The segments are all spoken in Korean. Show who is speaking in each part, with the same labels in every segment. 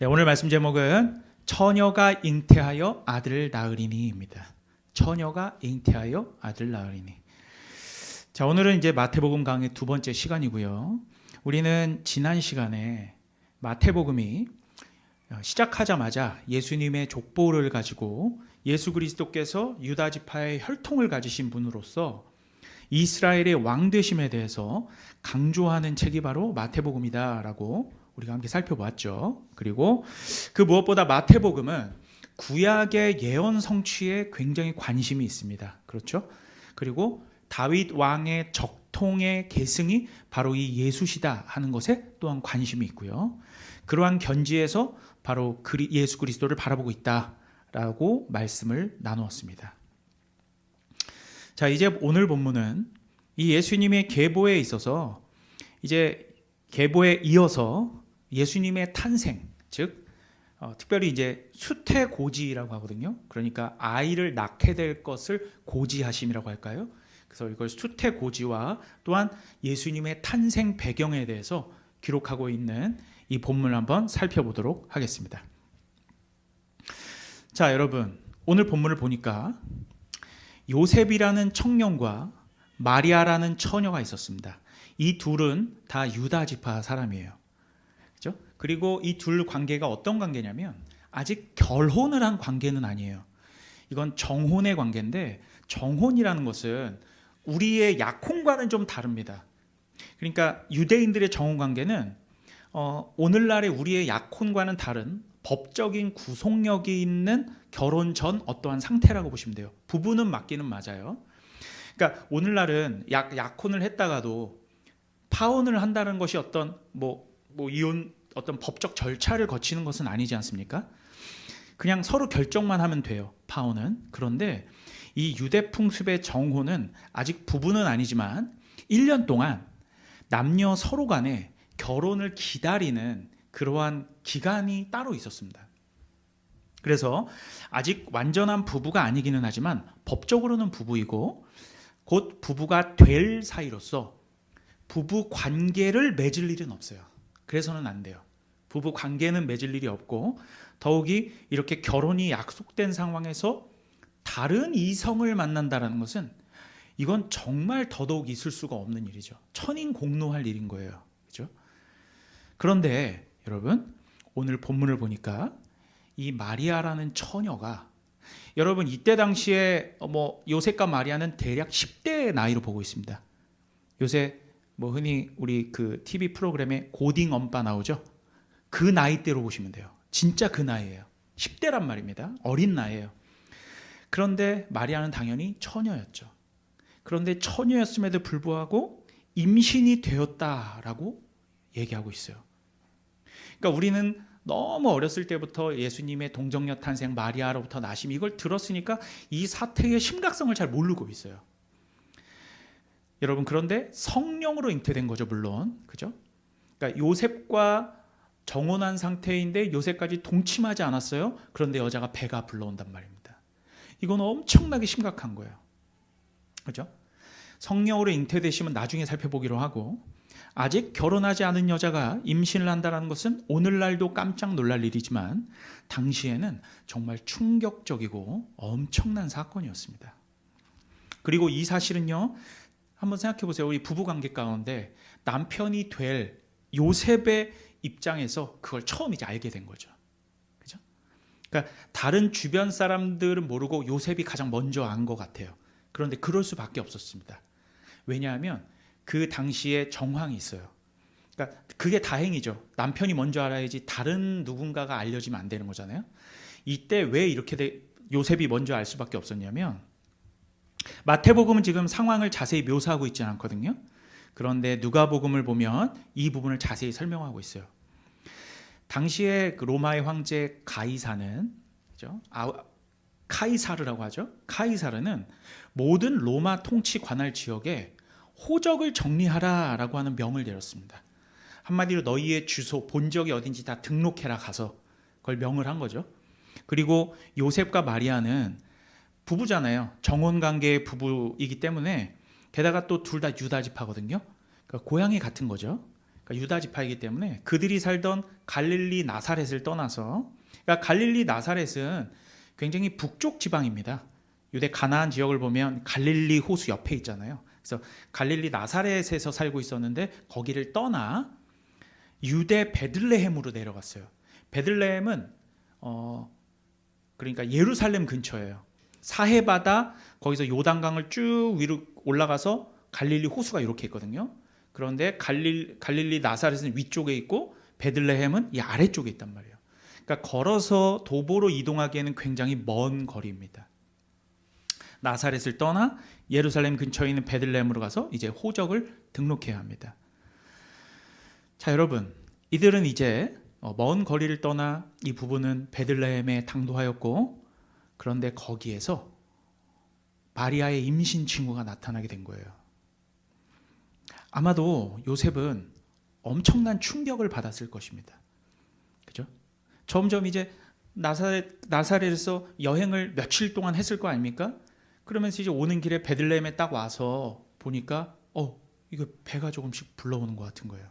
Speaker 1: 네, 오늘 말씀 제목은 처녀가 잉태하여 아들을 낳으리니입니다. 처녀가 잉태하여 아들을 낳으리니. 자, 오늘은 이제 마태복음 강의 두 번째 시간이고요. 우리는 지난 시간에 마태복음이 시작하자마자 예수님의 족보를 가지고 예수 그리스도께서 유다 지파의 혈통을 가지신 분으로서 이스라엘의 왕 되심에 대해서 강조하는 책이 바로 마태복음이다라고 우리가 함께 살펴보았죠. 그리고 그 무엇보다 마태복음은 구약의 예언 성취에 굉장히 관심이 있습니다. 그렇죠? 그리고 다윗 왕의 적통의 계승이 바로 이 예수시다 하는 것에 또한 관심이 있고요. 그러한 견지에서 바로 예수 그리스도를 바라보고 있다라고 말씀을 나누었습니다. 자, 이제 오늘 본문은 이 예수님의 계보에 있어서 이제 계보에 이어서 예수님의 탄생, 즉 특별히 이제 수태고지라고 하거든요. 그러니까 아이를 낳게 될 것을 고지하심이라고 할까요? 그래서 이걸 수태고지와 또한 예수님의 탄생 배경에 대해서 기록하고 있는 이 본문을 한번 살펴보도록 하겠습니다. 자, 여러분, 오늘 본문을 보니까 요셉이라는 청년과 마리아라는 처녀가 있었습니다. 이 둘은 다 유다 지파 사람이에요. 그렇죠? 그리고 이 둘 관계가 어떤 관계냐면 아직 결혼을 한 관계는 아니에요. 이건 정혼의 관계인데, 정혼이라는 것은 우리의 약혼과는 좀 다릅니다. 그러니까 유대인들의 정혼 관계는 오늘날의 우리의 약혼과는 다른 법적인 구속력이 있는 결혼 전 어떠한 상태라고 보시면 돼요. 부부는 맞기는 맞아요. 그러니까 오늘날은 약혼을 했다가도 파혼을 한다는 것이 어떤 이혼 어떤 법적 절차를 거치는 것은 아니지 않습니까? 그냥 서로 결정만 하면 돼요, 파혼은. 그런데 이 유대 풍습의 정혼은 아직 부부는 아니지만 1년 동안 남녀 서로 간에 결혼을 기다리는 그러한 기간이 따로 있었습니다. 그래서 아직 완전한 부부가 아니기는 하지만 법적으로는 부부이고 곧 부부가 될 사이로서 부부 관계를 맺을 일은 없어요. 그래서는 안 돼요. 부부 관계는 맺을 일이 없고, 더욱이 이렇게 결혼이 약속된 상황에서 다른 이성을 만난다는 것은 이건 정말 더더욱 있을 수가 없는 일이죠. 천인공노할 일인 거예요. 그렇죠? 그런데 여러분, 오늘 본문을 보니까 이 마리아라는 처녀가, 여러분 이때 당시에 요셉과 마리아는 대략 10대의 나이로 보고 있습니다. 요새 흔히 우리 그 TV 프로그램에 고딩 엄빠 나오죠? 그 나이대로 보시면 돼요. 진짜 그 나이예요. 10대란 말입니다. 어린 나이예요. 그런데 마리아는 당연히 처녀였죠. 그런데 처녀였음에도 불구하고 임신이 되었다라고 얘기하고 있어요. 그러니까 우리는 너무 어렸을 때부터 예수님의 동정녀 탄생, 마리아로부터 나심, 이걸 들었으니까 이 사태의 심각성을 잘 모르고 있어요. 여러분, 그런데 성령으로 잉태된 거죠, 물론. 그죠? 그러니까 요셉과 정혼한 상태인데 요셉까지 동침하지 않았어요. 그런데 여자가 배가 불러온단 말입니다. 이건 엄청나게 심각한 거예요. 그죠? 성령으로 잉태되시면 나중에 살펴보기로 하고, 아직 결혼하지 않은 여자가 임신을 한다는 것은 오늘날도 깜짝 놀랄 일이지만 당시에는 정말 충격적이고 엄청난 사건이었습니다. 그리고 이 사실은요, 한번 생각해 보세요. 우리 부부관계 가운데 남편이 될 요셉의 입장에서 그걸 처음 이제 알게 된 거죠. 그죠? 그러니까 다른 주변 사람들은 모르고 요셉이 가장 먼저 안 것 같아요. 그런데 그럴 수밖에 없었습니다. 왜냐하면 그 당시에 정황이 있어요. 그러니까 그게 다행이죠. 남편이 먼저 알아야지 다른 누군가가 알려지면 안 되는 거잖아요. 이때 왜 이렇게 요셉이 먼저 알 수밖에 없었냐면, 마태복음은 지금 상황을 자세히 묘사하고 있지 않거든요. 그런데 누가복음을 보면 이 부분을 자세히 설명하고 있어요. 당시에 그 로마의 황제 가이사는, 그죠? 카이사르라고 하죠. 카이사르는 모든 로마 통치 관할 지역에 호적을 정리하라라고 하는 명을 내렸습니다. 한마디로 너희의 주소, 본적이 어딘지 다 등록해라 가서, 그걸 명을 한 거죠. 그리고 요셉과 마리아는 부부잖아요. 정혼관계의 부부이기 때문에, 게다가 또 둘 다 유다 지파거든요. 그러니까 고향이 같은 거죠. 그러니까 유다 지파이기 때문에 그들이 살던 갈릴리 나사렛을 떠나서, 그러니까 갈릴리 나사렛은 굉장히 북쪽 지방입니다. 유대 가나안 지역을 보면 갈릴리 호수 옆에 있잖아요. 그래서 갈릴리 나사렛에서 살고 있었는데 거기를 떠나 유대 베들레헴으로 내려갔어요. 베들레헴은 그러니까 예루살렘 근처예요. 사해바다 거기서 요단강을 쭉 위로 올라가서 갈릴리 호수가 이렇게 있거든요. 그런데 갈릴리 나사렛은 위쪽에 있고 베들레헴은 이 아래쪽에 있단 말이에요. 그러니까 걸어서 도보로 이동하기에는 굉장히 먼 거리입니다. 나사렛을 떠나 예루살렘 근처에 있는 베들레헴으로 가서 이제 호적을 등록해야 합니다. 자, 여러분, 이들은 이제 먼 거리를 떠나 이 부부는 베들레헴에 당도하였고, 그런데 거기에서 마리아의 임신 친구가 나타나게 된 거예요. 아마도 요셉은 엄청난 충격을 받았을 것입니다. 그죠? 점점 이제 나사렛에서 여행을 며칠 동안 했을 거 아닙니까? 그러면서 이제 오는 길에 베들레헴에 딱 와서 보니까 이거 배가 조금씩 불러오는 것 같은 거예요.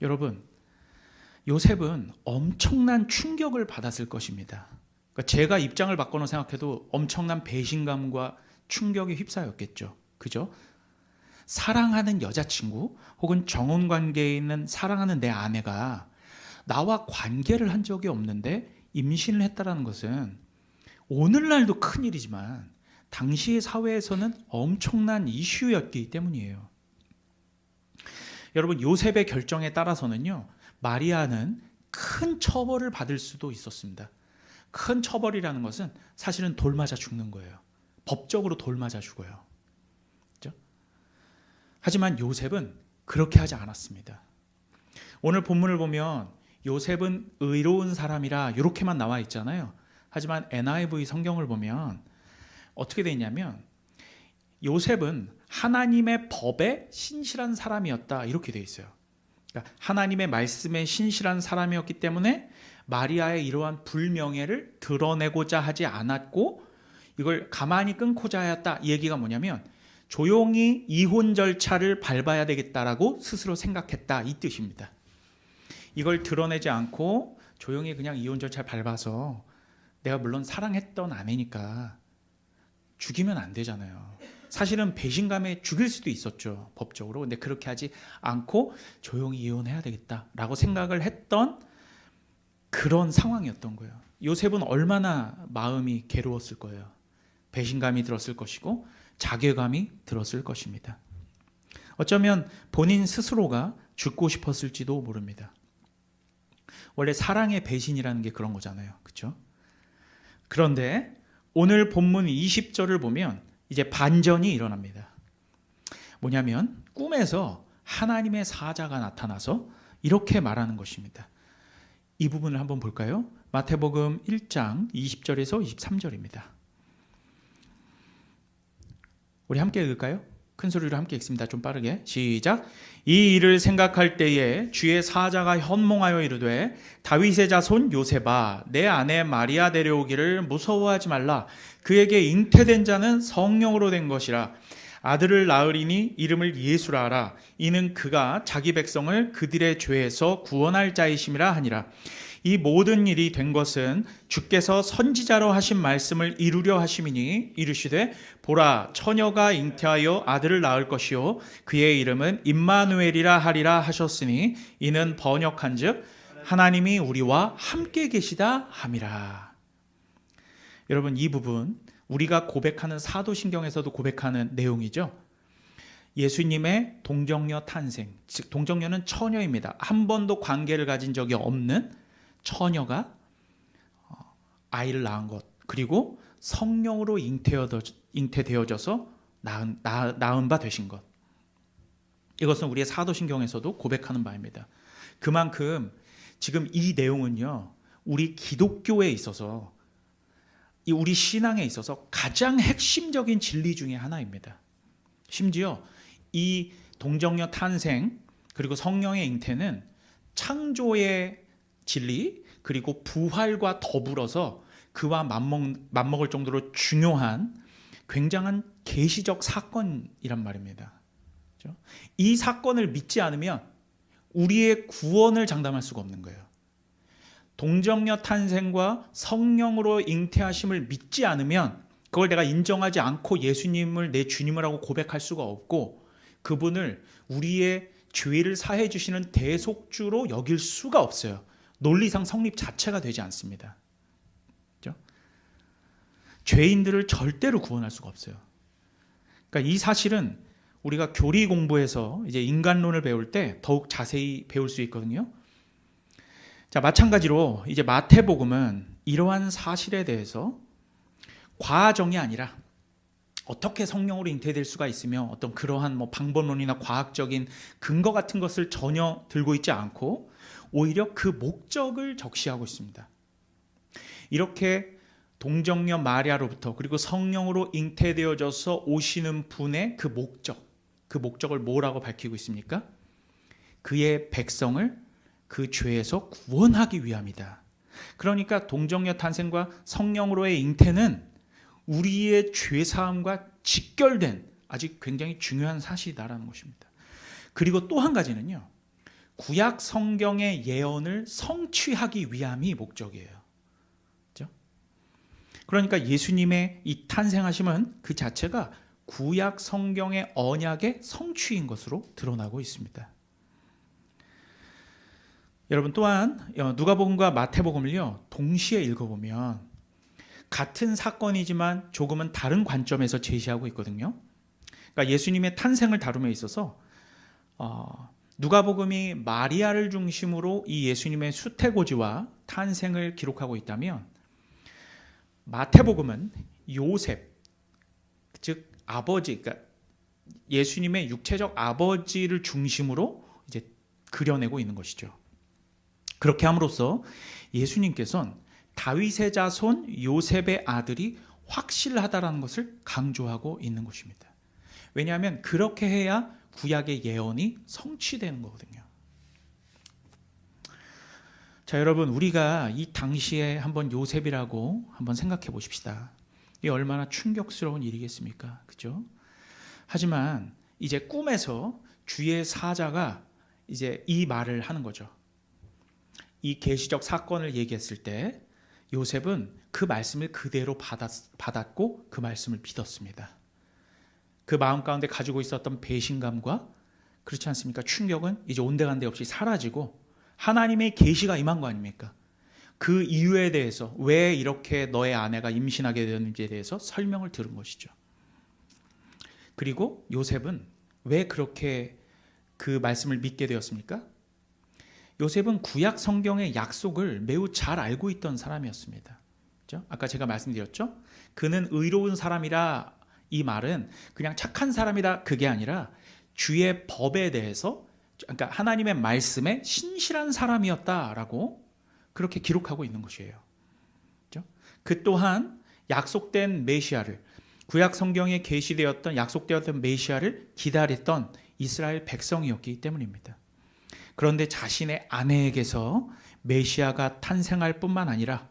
Speaker 1: 여러분, 요셉은 엄청난 충격을 받았을 것입니다. 그러니까 제가 입장을 바꿔놓은 생각해도 엄청난 배신감과 충격에 휩싸였겠죠. 그죠? 사랑하는 여자친구 혹은 정혼 관계에 있는 사랑하는 내 아내가 나와 관계를 한 적이 없는데 임신을 했다는 것은 오늘날도 큰일이지만 당시의 사회에서는 엄청난 이슈였기 때문이에요. 여러분, 요셉의 결정에 따라서는요, 마리아는 큰 처벌을 받을 수도 있었습니다. 큰 처벌이라는 것은 사실은 돌 맞아 죽는 거예요. 법적으로 돌 맞아 죽어요. 그렇죠? 하지만 요셉은 그렇게 하지 않았습니다. 오늘 본문을 보면 요셉은 의로운 사람이라 이렇게만 나와 있잖아요. 하지만 NIV 성경을 보면 어떻게 되어 있냐면 요셉은 하나님의 법에 신실한 사람이었다 이렇게 되어 있어요. 그러니까 하나님의 말씀에 신실한 사람이었기 때문에 마리아의 이러한 불명예를 드러내고자 하지 않았고 이걸 가만히 끊고자 하였다. 이 얘기가 뭐냐면 조용히 이혼 절차를 밟아야 되겠다라고 스스로 생각했다 이 뜻입니다. 이걸 드러내지 않고 조용히 그냥 이혼 절차를 밟아서 내가 물론 사랑했던 아내니까 죽이면 안 되잖아요. 사실은 배신감에 죽일 수도 있었죠, 법적으로. 근데 그렇게 하지 않고 조용히 이혼해야 되겠다라고 생각을 했던 그런 상황이었던 거예요. 요셉은 얼마나 마음이 괴로웠을 거예요. 배신감이 들었을 것이고 자괴감이 들었을 것입니다. 어쩌면 본인 스스로가 죽고 싶었을지도 모릅니다. 원래 사랑의 배신이라는 게 그런 거잖아요. 그렇죠? 그런데 오늘 본문 20절을 보면 이제 반전이 일어납니다. 뭐냐면 꿈에서 하나님의 사자가 나타나서 이렇게 말하는 것입니다. 이 부분을 한번 볼까요? 마태복음 1장 20절에서 23절입니다. 우리 함께 읽을까요? 큰 소리로 함께 읽습니다. 좀 빠르게. 시작. 이 일을 생각할 때에 주의 사자가 현몽하여 이르되 다윗의 자손 요셉아 내 아내 마리아 데려오기를 무서워하지 말라. 그에게 잉태된 자는 성령으로 된 것이라. 아들을 낳으리니 이름을 예수라 하라. 이는 그가 자기 백성을 그들의 죄에서 구원할 자이심이라 하니라. 이 모든 일이 된 것은 주께서 선지자로 하신 말씀을 이루려 하심이니 이르시되 보라 처녀가 잉태하여 아들을 낳을 것이요 그의 이름은 임마누엘이라 하리라 하셨으니 이는 번역한즉 하나님이 우리와 함께 계시다 함이라. 여러분, 이 부분 우리가 고백하는 사도신경에서도 고백하는 내용이죠. 예수님의 동정녀 탄생, 즉 동정녀는 처녀입니다. 한 번도 관계를 가진 적이 없는 처녀가 아이를 낳은 것, 그리고 성령으로 잉태되어져서 낳은 바 되신 것. 이것은 우리의 사도신경에서도 고백하는 바입니다. 그만큼 지금 이 내용은요, 우리 기독교에 있어서, 우리 신앙에 있어서 가장 핵심적인 진리 중에 하나입니다. 심지어 이 동정녀 탄생 그리고 성령의 잉태는 창조의 진리 그리고 부활과 더불어서 그와 맞먹을 정도로 중요한 굉장한 계시적 사건이란 말입니다. 이 사건을 믿지 않으면 우리의 구원을 장담할 수가 없는 거예요. 동정녀 탄생과 성령으로 잉태하심을 믿지 않으면, 그걸 내가 인정하지 않고 예수님을 내 주님을 하고 고백할 수가 없고, 그분을 우리의 죄를 사해 주시는 대속주로 여길 수가 없어요. 논리상 성립 자체가 되지 않습니다. 그렇죠? 죄인들을 절대로 구원할 수가 없어요. 그러니까 이 사실은 우리가 교리 공부에서 이제 인간론을 배울 때 더욱 자세히 배울 수 있거든요. 자, 마찬가지로 이제 마태복음은 이러한 사실에 대해서 과정이 아니라 어떻게 성령으로 잉태될 수가 있으며 어떤 그러한 방법론이나 과학적인 근거 같은 것을 전혀 들고 있지 않고 오히려 그 목적을 적시하고 있습니다. 이렇게 동정녀 마리아로부터 그리고 성령으로 잉태되어져서 오시는 분의 그 목적을 뭐라고 밝히고 있습니까? 그의 백성을 그 죄에서 구원하기 위함이다. 그러니까 동정녀 탄생과 성령으로의 잉태는 우리의 죄사함과 직결된 아직 굉장히 중요한 사실이다라는 것입니다. 그리고 또 한 가지는요, 구약 성경의 예언을 성취하기 위함이 목적이에요. 그렇죠? 그러니까 예수님의 이 탄생하심은 그 자체가 구약 성경의 언약의 성취인 것으로 드러나고 있습니다. 여러분, 또한 누가복음과 마태복음을요 동시에 읽어보면 같은 사건이지만 조금은 다른 관점에서 제시하고 있거든요. 그러니까 예수님의 탄생을 다룸에 있어서 누가복음이 마리아를 중심으로 이 예수님의 수태고지와 탄생을 기록하고 있다면, 마태복음은 요셉, 즉 아버지, 그러니까 예수님의 육체적 아버지를 중심으로 이제 그려내고 있는 것이죠. 그렇게 함으로써 예수님께서는 다윗의 자손 요셉의 아들이 확실하다라는 것을 강조하고 있는 것입니다. 왜냐하면 그렇게 해야 구약의 예언이 성취되는 거거든요. 자, 여러분, 우리가 이 당시에 한번 요셉이라고 한번 생각해 보십시다. 이게 얼마나 충격스러운 일이겠습니까? 그죠? 하지만 이제 꿈에서 주의 사자가 이제 이 말을 하는 거죠. 이 계시적 사건을 얘기했을 때 요셉은 그 말씀을 그대로 받았고 그 말씀을 믿었습니다. 그 마음 가운데 가지고 있었던 배신감과, 그렇지 않습니까? 충격은 이제 온데간데 없이 사라지고 하나님의 계시가 임한 거 아닙니까? 그 이유에 대해서, 왜 이렇게 너의 아내가 임신하게 되었는지에 대해서 설명을 들은 것이죠. 그리고 요셉은 왜 그렇게 그 말씀을 믿게 되었습니까? 요셉은 구약 성경의 약속을 매우 잘 알고 있던 사람이었습니다. 그렇죠? 아까 제가 말씀드렸죠? 그는 의로운 사람이라, 이 말은 그냥 착한 사람이다 그게 아니라 주의 법에 대해서, 그러니까 하나님의 말씀에 신실한 사람이었다라고 그렇게 기록하고 있는 것이에요. 그렇죠? 그 또한 약속된 메시아를, 구약 성경에 계시되었던 약속되었던 메시아를 기다렸던 이스라엘 백성이었기 때문입니다. 그런데 자신의 아내에게서 메시아가 탄생할 뿐만 아니라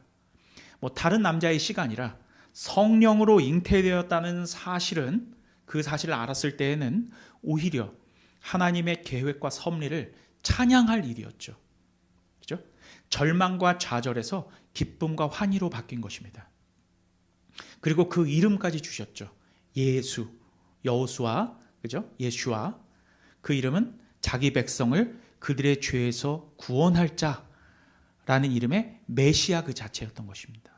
Speaker 1: 다른 남자의 씨가 아니라 성령으로 잉태되었다는 사실은, 그 사실을 알았을 때에는 오히려 하나님의 계획과 섭리를 찬양할 일이었죠. 그렇죠? 절망과 좌절에서 기쁨과 환희로 바뀐 것입니다. 그리고 그 이름까지 주셨죠. 예수, 여호수아, 그죠? 예수아. 그 이름은 자기 백성을 그들의 죄에서 구원할 자라는 이름의 메시아 그 자체였던 것입니다.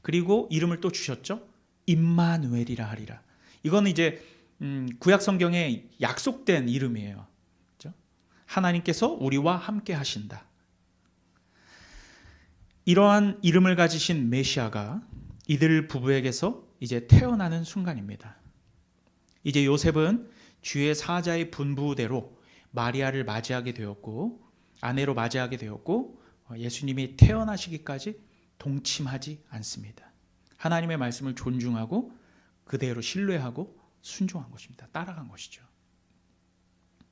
Speaker 1: 그리고 이름을 또 주셨죠. 임마누엘이라 하리라. 이거는 이제 구약 성경에 약속된 이름이에요. 그렇죠? 하나님께서 우리와 함께 하신다. 이러한 이름을 가지신 메시아가 이들 부부에게서 이제 태어나는 순간입니다. 이제 요셉은 주의 사자의 분부대로 마리아를 맞이하게 되었고, 아내로 맞이하게 되었고, 예수님이 태어나시기까지 동침하지 않습니다. 하나님의 말씀을 존중하고 그대로 신뢰하고 순종한 것입니다. 따라간 것이죠.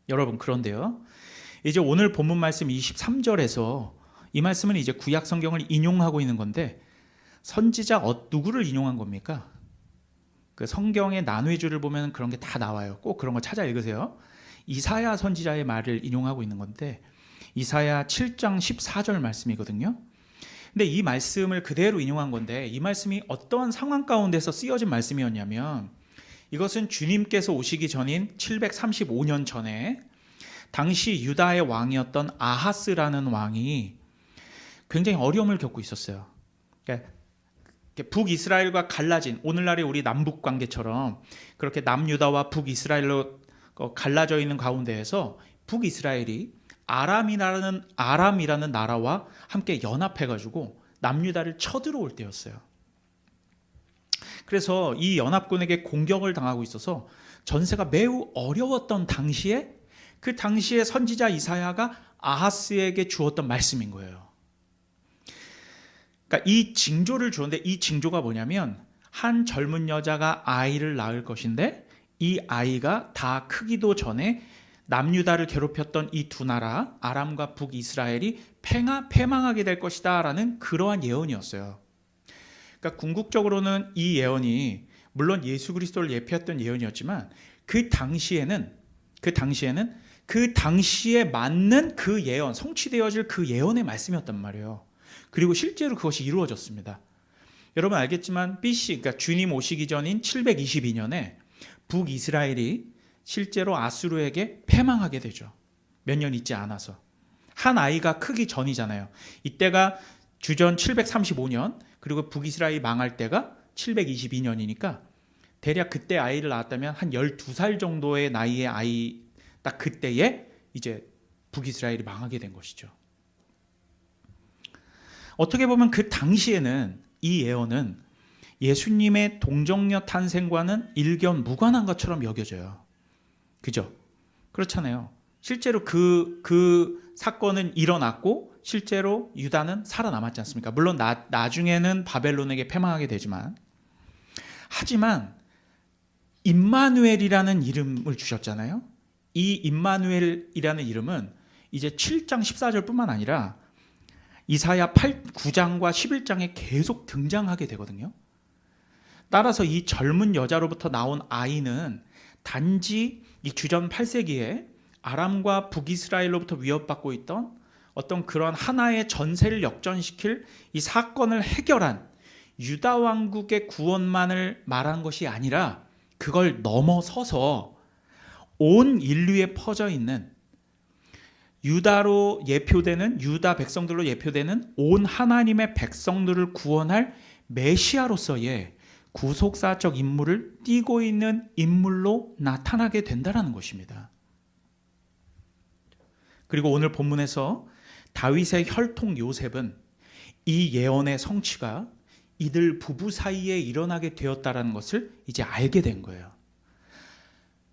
Speaker 1: 여러분, 그런데요, 이제 오늘 본문 말씀 23절에서 이 말씀은 이제 구약 성경을 인용하고 있는 건데, 선지자 누구를 인용한 겁니까? 그 성경의 난회주를 보면 그런 게 다 나와요. 꼭 그런 거 찾아 읽으세요. 이사야 선지자의 말을 인용하고 있는 건데 이사야 7장 14절 말씀이거든요. 근데 이 말씀을 그대로 인용한 건데 이 말씀이 어떠한 상황 가운데서 쓰여진 말씀이었냐면 이것은 주님께서 오시기 전인 735년 전에 당시 유다의 왕이었던 아하스라는 왕이 굉장히 어려움을 겪고 있었어요. 그러니까 북이스라엘과 갈라진 오늘날의 우리 남북 관계처럼 그렇게 남유다와 북이스라엘로 갈라져 있는 가운데에서 북이스라엘이 아람이라는 나라와 함께 연합해가지고 남유다를 쳐들어올 때였어요. 그래서 이 연합군에게 공격을 당하고 있어서 전세가 매우 어려웠던 당시에 그 당시에 선지자 이사야가 아하스에게 주었던 말씀인 거예요. 그러니까 이 징조를 주었는데 이 징조가 뭐냐면 한 젊은 여자가 아이를 낳을 것인데 이 아이가 다 크기도 전에 남유다를 괴롭혔던 이 두 나라 아람과 북이스라엘이 패망하게 될 것이다 라는 그러한 예언이었어요. 그러니까 궁극적으로는 이 예언이 물론 예수 그리스도를 예표했던 예언이었지만 그 당시에 맞는 그 예언, 성취되어질 그 예언의 말씀이었단 말이에요. 그리고 실제로 그것이 이루어졌습니다. 여러분 알겠지만 BC, 그러니까 주님 오시기 전인 722년에 북이스라엘이 실제로 아수르에게 패망하게 되죠. 몇 년 있지 않아서. 한 아이가 크기 전이잖아요. 이때가 주전 735년 그리고 북이스라엘이 망할 때가 722년이니까 대략 그때 아이를 낳았다면 한 12살 정도의 나이의 아이 딱 그때에 이제 북이스라엘이 망하게 된 것이죠. 어떻게 보면 그 당시에는 이 예언은 예수님의 동정녀 탄생과는 일견 무관한 것처럼 여겨져요. 그죠? 그렇잖아요. 실제로 그 사건은 일어났고 실제로 유다는 살아남았지 않습니까? 물론 나중에는 바벨론에게 패망하게 되지만 하지만 임마누엘이라는 이름을 주셨잖아요. 이 임마누엘이라는 이름은 이제 7장 14절뿐만 아니라 이사야 9장과 11장에 계속 등장하게 되거든요. 따라서 이 젊은 여자로부터 나온 아이는 단지 이 주전 8세기에 아람과 북이스라엘로부터 위협받고 있던 어떤 그런 하나의 전세를 역전시킬 이 사건을 해결한 유다 왕국의 구원만을 말한 것이 아니라 그걸 넘어서서 온 인류에 퍼져 있는 유다로 예표되는 유다 백성들로 예표되는 온 하나님의 백성들을 구원할 메시아로서의 구속사적 임무를 띠고 있는 인물로 나타나게 된다는 것입니다. 그리고 오늘 본문에서 다윗의 혈통 요셉은 이 예언의 성취가 이들 부부 사이에 일어나게 되었다는 것을 이제 알게 된 거예요.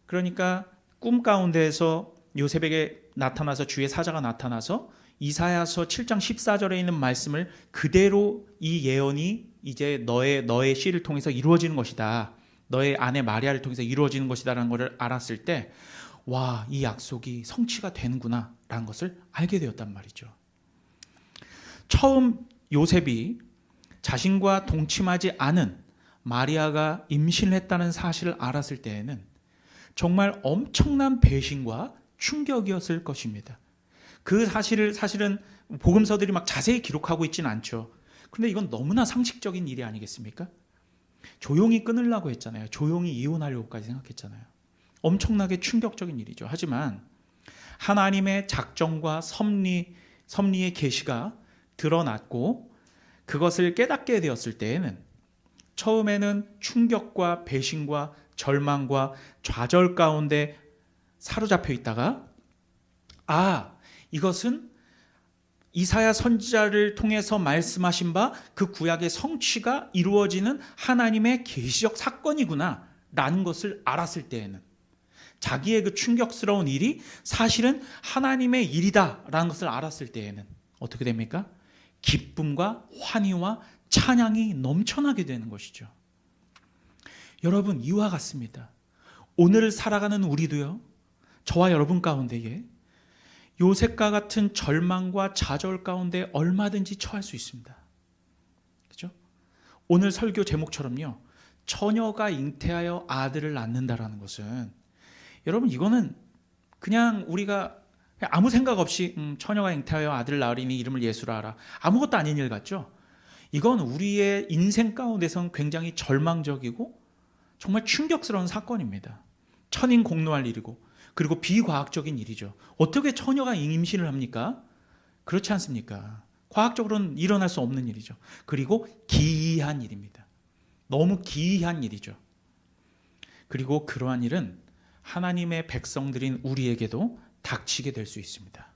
Speaker 1: 그러니까 꿈 가운데에서 요셉에게 나타나서 주의 사자가 나타나서 이사야서 7장 14절에 있는 말씀을 그대로 이 예언이 이제 너의 씨를 통해서 이루어지는 것이다. 너의 아내 마리아를 통해서 이루어지는 것이다라는 것을 알았을 때 와, 이 약속이 성취가 되는구나 라는 것을 알게 되었단 말이죠. 처음 요셉이 자신과 동침하지 않은 마리아가 임신을 했다는 사실을 알았을 때에는 정말 엄청난 배신과 충격이었을 것입니다. 그 사실은 복음서들이 막 자세히 기록하고 있지는 않죠. 그런데 이건 너무나 상식적인 일이 아니겠습니까? 조용히 끊으려고 했잖아요. 조용히 이혼하려고까지 생각했잖아요. 엄청나게 충격적인 일이죠. 하지만 하나님의 작정과 섭리의 계시가 드러났고 그것을 깨닫게 되었을 때에는 처음에는 충격과 배신과 절망과 좌절 가운데 사로잡혀 있다가 이것은 이사야 선지자를 통해서 말씀하신 바 그 구약의 성취가 이루어지는 하나님의 계시적 사건이구나 라는 것을 알았을 때에는 자기의 그 충격스러운 일이 사실은 하나님의 일이다 라는 것을 알았을 때에는 어떻게 됩니까? 기쁨과 환희와 찬양이 넘쳐나게 되는 것이죠. 여러분, 이와 같습니다. 오늘 살아가는 우리도요, 저와 여러분 가운데에 요셉과 같은 절망과 좌절 가운데 얼마든지 처할 수 있습니다. 그렇죠? 오늘 설교 제목처럼요, 처녀가 잉태하여 아들을 낳는다라는 것은, 여러분 이거는 그냥 우리가 그냥 아무 생각 없이 처녀가 잉태하여 아들을 낳으리니 이름을 예수라 하라, 아무것도 아닌 일 같죠? 이건 우리의 인생 가운데선 굉장히 절망적이고 정말 충격스러운 사건입니다. 천인공노할 일이고, 그리고 비과학적인 일이죠. 어떻게 처녀가 임신을 합니까? 그렇지 않습니까? 과학적으로는 일어날 수 없는 일이죠. 그리고 기이한 일입니다. 너무 기이한 일이죠. 그리고 그러한 일은 하나님의 백성들인 우리에게도 닥치게 될 수 있습니다.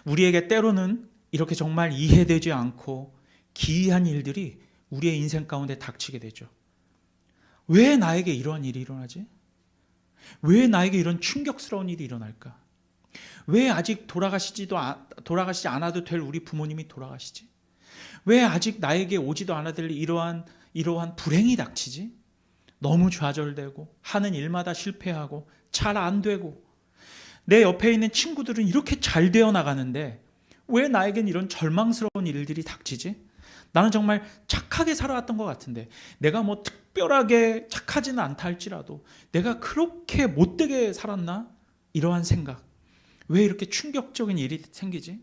Speaker 1: 우리에게 때로는 이렇게 정말 이해되지 않고 기이한 일들이 우리의 인생 가운데 닥치게 되죠. 왜 나에게 이러한 일이 일어나지? 왜 나에게 이런 충격스러운 일이 일어날까? 왜 아직 돌아가시지 않아도 될 우리 부모님이 돌아가시지? 왜 아직 나에게 오지도 않아야 될 이러한 불행이 닥치지? 너무 좌절되고 하는 일마다 실패하고 잘 안 되고, 내 옆에 있는 친구들은 이렇게 잘 되어 나가는데 왜 나에겐 이런 절망스러운 일들이 닥치지? 나는 정말 착하게 살아왔던 것 같은데, 내가 뭐 특별하게 착하지는 않다 할지라도 내가 그렇게 못되게 살았나? 이러한 생각, 왜 이렇게 충격적인 일이 생기지?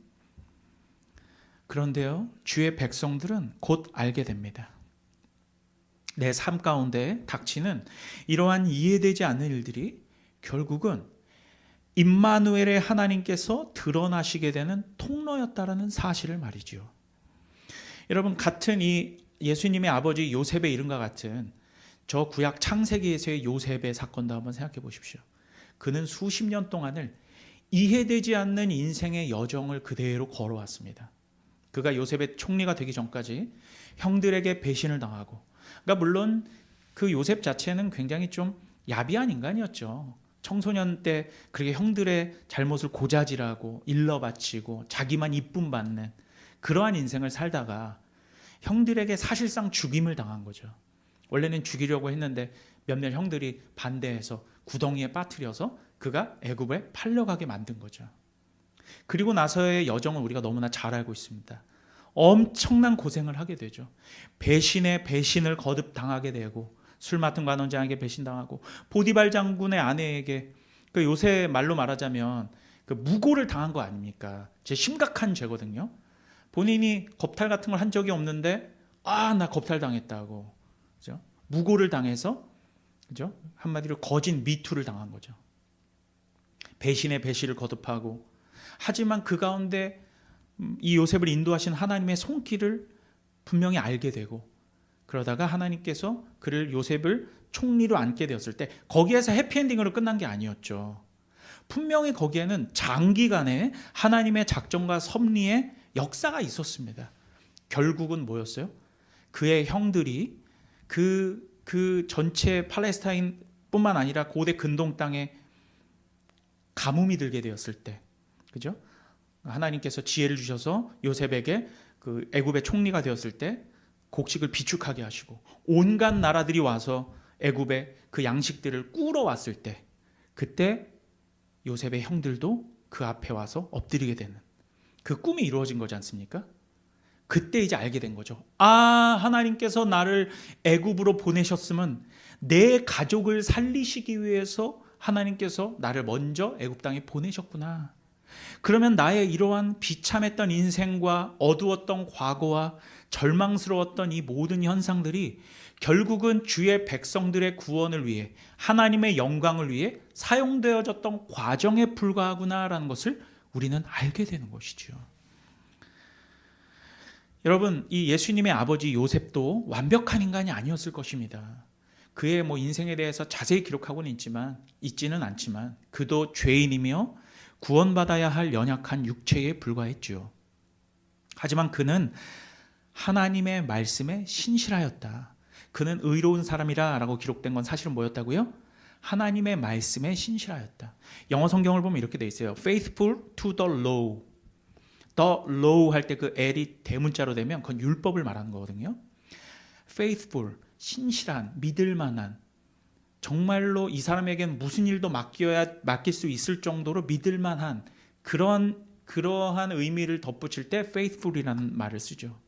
Speaker 1: 그런데요, 주의 백성들은 곧 알게 됩니다. 내 삶 가운데 닥치는 이러한 이해되지 않는 일들이 결국은 임마누엘의 하나님께서 드러나시게 되는 통로였다라는 사실을 말이죠. 여러분, 같은 이 예수님의 아버지 요셉의 이름과 같은 저 구약 창세기에서의 요셉의 사건도 한번 생각해 보십시오. 그는 수십 년 동안을 이해되지 않는 인생의 여정을 그대로 걸어왔습니다. 그가 요셉의 총리가 되기 전까지 형들에게 배신을 당하고, 그러니까 물론 그 요셉 자체는 굉장히 좀 야비한 인간이었죠. 청소년 때 그렇게 형들의 잘못을 고자질하고 일러 바치고 자기만 이쁨 받는 그러한 인생을 살다가 형들에게 사실상 죽임을 당한 거죠. 원래는 죽이려고 했는데 몇몇 형들이 반대해서 구덩이에 빠뜨려서 그가 애굽에 팔려가게 만든 거죠. 그리고 나서의 여정을 우리가 너무나 잘 알고 있습니다. 엄청난 고생을 하게 되죠. 배신에 배신을 거듭 당하게 되고, 술 맡은 관원장에게 배신당하고, 보디발 장군의 아내에게, 그 요새 말로 말하자면 그 무고를 당한 거 아닙니까? 제 심각한 죄거든요. 본인이 겁탈 같은 걸 한 적이 없는데 나 겁탈 당했다고, 그죠? 무고를 당해서, 그죠? 한마디로 거짓 미투를 당한 거죠. 배신의 배신을 거듭하고, 하지만 그 가운데 이 요셉을 인도하신 하나님의 손길을 분명히 알게 되고, 그러다가 하나님께서 그를 요셉을 총리로 앉게 되었을 때 거기에서 해피엔딩으로 끝난 게 아니었죠. 분명히 거기에는 장기간의 하나님의 작정과 섭리의 역사가 있었습니다. 결국은 뭐였어요? 그의 형들이 그 전체 팔레스타인 뿐만 아니라 고대 근동 땅에 가뭄이 들게 되었을 때, 그죠? 하나님께서 지혜를 주셔서 요셉에게 그 애굽의 총리가 되었을 때 곡식을 비축하게 하시고, 온갖 나라들이 와서 애굽의 그 양식들을 꾸러 왔을 때, 그때 요셉의 형들도 그 앞에 와서 엎드리게 되는 그 꿈이 이루어진 거지 않습니까? 그때 이제 알게 된 거죠. 하나님께서 나를 애굽으로 보내셨으면 내 가족을 살리시기 위해서 하나님께서 나를 먼저 애굽 땅에 보내셨구나. 그러면 나의 이러한 비참했던 인생과 어두웠던 과거와 절망스러웠던 이 모든 현상들이 결국은 주의 백성들의 구원을 위해, 하나님의 영광을 위해 사용되어졌던 과정에 불과하구나라는 것을 우리는 알게 되는 것이죠. 여러분, 이 예수님의 아버지 요셉도 완벽한 인간이 아니었을 것입니다. 그의 인생에 대해서 자세히 기록하고는 있지는 않지만 그도 죄인이며 구원받아야 할 연약한 육체에 불과했죠. 하지만 그는 하나님의 말씀에 신실하였다. 그는 의로운 사람이라 라고 기록된 건 사실은 뭐였다고요? 하나님의 말씀에 신실하였다. 영어 성경을 보면 이렇게 돼 있어요. Faithful to the law. The law 할 때 그 L이 대문자로 되면 그건 율법을 말하는 거거든요. Faithful, 신실한, 믿을 만한, 정말로 이 사람에겐 무슨 일도 맡길 수 있을 정도로 믿을 만한 그러한 의미를 덧붙일 때 faithful이라는 말을 쓰죠.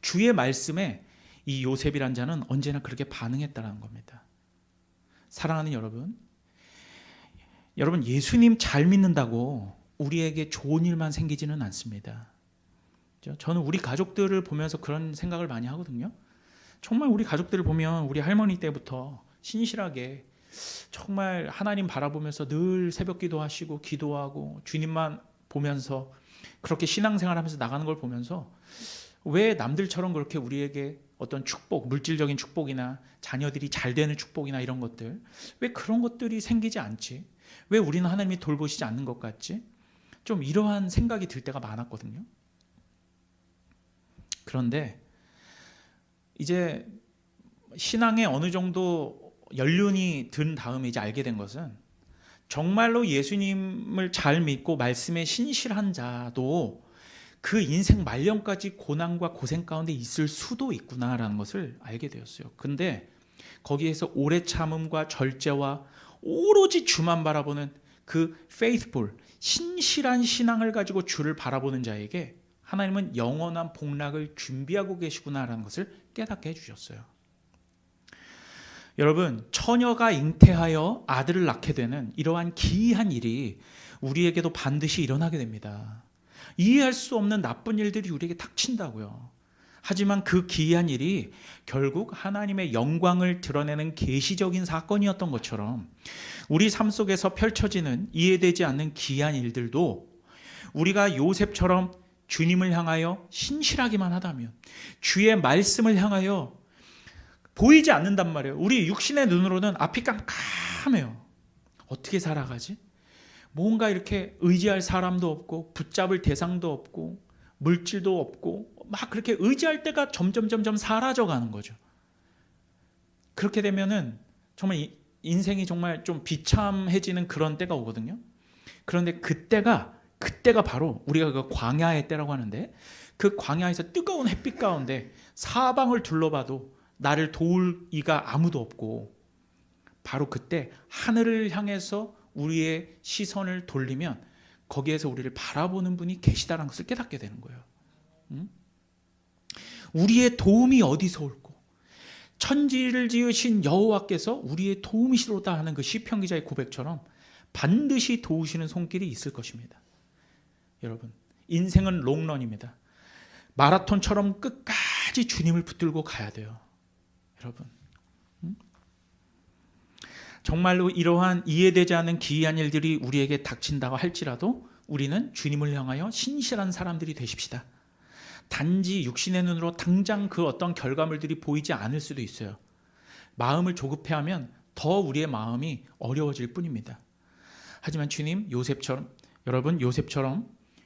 Speaker 1: 주의 말씀에 이 요셉이란 자는 언제나 그렇게 반응했다는 겁니다. 사랑하는 여러분, 예수님 잘 믿는다고 우리에게 좋은 일만 생기지는 않습니다. 저는 우리 가족들을 보면서 그런 생각을 많이 하거든요. 정말 우리 가족들을 보면 우리 할머니 때부터 신실하게 정말 하나님 바라보면서 늘 새벽 기도하시고 기도하고 주님만 보면서 그렇게 신앙생활하면서 나가는 걸 보면서 왜 남들처럼 그렇게 우리에게 어떤 축복, 물질적인 축복이나 자녀들이 잘 되는 축복이나 이런 것들, 왜 그런 것들이 생기지 않지? 왜 우리는 하나님이 돌보시지 않는 것 같지? 좀 이러한 생각이 들 때가 많았거든요. 그런데 이제 신앙에 어느 정도 연륜이 든 다음에 이제 알게 된 것은 정말로 예수님을 잘 믿고 말씀에 신실한 자도 그 인생 말년까지 고난과 고생 가운데 있을 수도 있구나라는 것을 알게 되었어요. 근데 거기에서 오래 참음과 절제와 오로지 주만 바라보는 그 faithful, 신실한 신앙을 가지고 주를 바라보는 자에게 하나님은 영원한 복락을 준비하고 계시구나라는 것을 깨닫게 해주셨어요. 여러분, 처녀가 잉태하여 아들을 낳게 되는 이러한 기이한 일이 우리에게도 반드시 일어나게 됩니다. 이해할 수 없는 나쁜 일들이 우리에게 닥친다고요. 하지만 그 기이한 일이 결국 하나님의 영광을 드러내는 계시적인 사건이었던 것처럼 우리 삶 속에서 펼쳐지는 이해되지 않는 기이한 일들도 우리가 요셉처럼 주님을 향하여 신실하기만 하다면, 주의 말씀을 향하여 보이지 않는단 말이에요. 우리 육신의 눈으로는 앞이 깜깜해요. 어떻게 살아가지? 뭔가 이렇게 의지할 사람도 없고 붙잡을 대상도 없고 물질도 없고 막 그렇게 의지할 때가 점점 사라져가는 거죠. 그렇게 되면은 정말 인생이 정말 좀 비참해지는 그런 때가 오거든요. 그런데 그때가 바로 우리가 그 광야의 때라고 하는데, 그 광야에서 뜨거운 햇빛 가운데 사방을 둘러봐도 나를 도울 이가 아무도 없고, 바로 그때 하늘을 향해서 우리의 시선을 돌리면 거기에서 우리를 바라보는 분이 계시다는 것을 깨닫게 되는 거예요. 우리의 도움이 어디서 올고, 천지를 지으신 여호와께서 우리의 도움이시로다 하는 그 시편 기자의 고백처럼 반드시 도우시는 손길이 있을 것입니다. 여러분, 인생은 롱런입니다. 마라톤처럼 끝까지 주님을 붙들고 가야 돼요. 여러분, 정말로 이러한 이해되지 않는 기이한 일들이 우리에게 닥친다고 할지라도 우리는 주님을 향하여 신실한 사람들이 되십시다. 단지 육신의 눈으로 당장 그 어떤 결과물들이 보이지 않을 수도 있어요. 마음을 조급해하면 더 우리의 마음이 어려워질 뿐입니다. 하지만 주님, 요셉처럼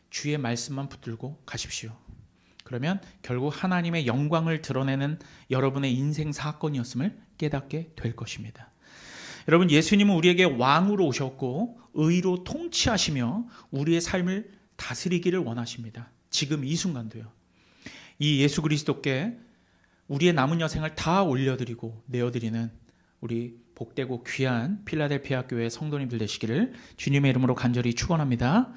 Speaker 1: 주의 말씀만 붙들고 가십시오. 그러면 결국 하나님의 영광을 드러내는 여러분의 인생 사건이었음을 깨닫게 될 것입니다. 여러분, 예수님은 우리에게 왕으로 오셨고 의로 통치하시며 우리의 삶을 다스리기를 원하십니다. 지금 이 순간도요. 이 예수 그리스도께 우리의 남은 여생을 다 올려드리고 내어드리는 우리 복되고 귀한 필라델피아 교회 성도님들 되시기를 주님의 이름으로 간절히 축원합니다.